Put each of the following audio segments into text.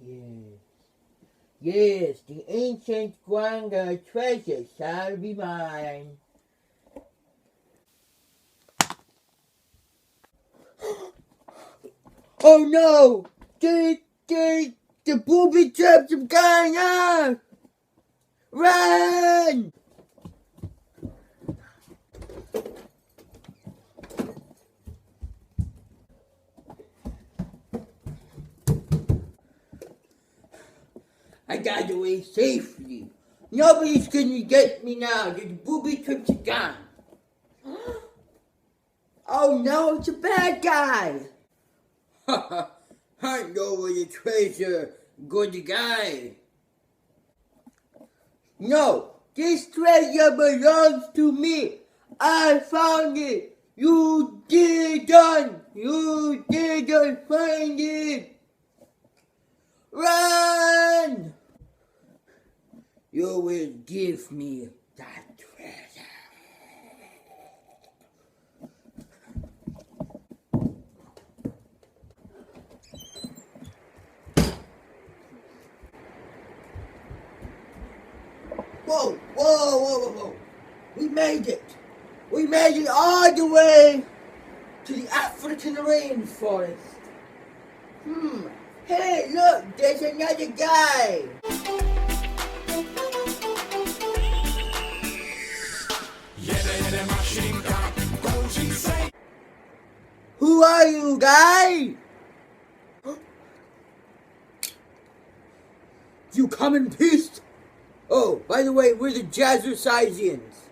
Yes. Yes, the ancient Guanga treasure shall be mine. Oh no! The booby traps have gone off! Run! I got away safely. Nobody's gonna get me now. The booby traps are gone. Oh no, it's a bad guy. Hand over the treasure, good guy. No, this treasure belongs to me. I found it. You didn't find it. Run! You will give me that treasure. Whoa. We made it. We made it all the way to the African rainforest. Hey, look, there's another guy. Who are you, guy? You come in peace? Oh, by the way, we're the Jazzercisians.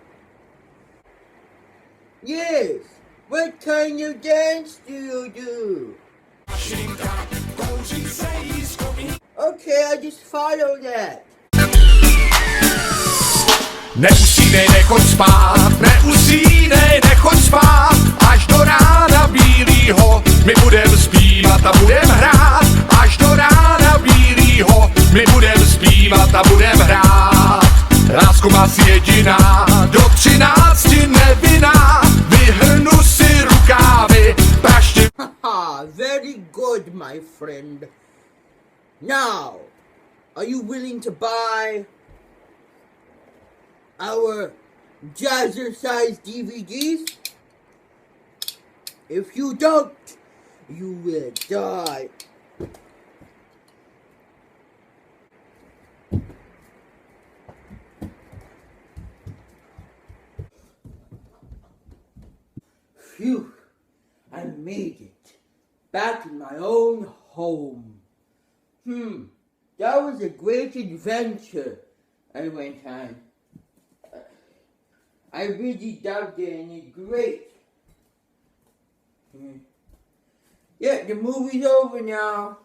Yes. What kind of dance do you do? Okay, I just follow that. Neusínej, nechoď spát, až do rána bílýho, my budem zpívat a budem hrát, až do rána bílýho, my budem zpívat a budem hrát. Lásku vás jediná, do 13 nevinná, vyhrnu si rukávy, praště. Haha, very good, my friend. Now, are you willing to buy our Jazzercise DVDs? If you don't, you will die. Phew, I made it. Back in my own home. That was a great adventure I went on. I really dug it and it's great. Yeah, the movie's over now.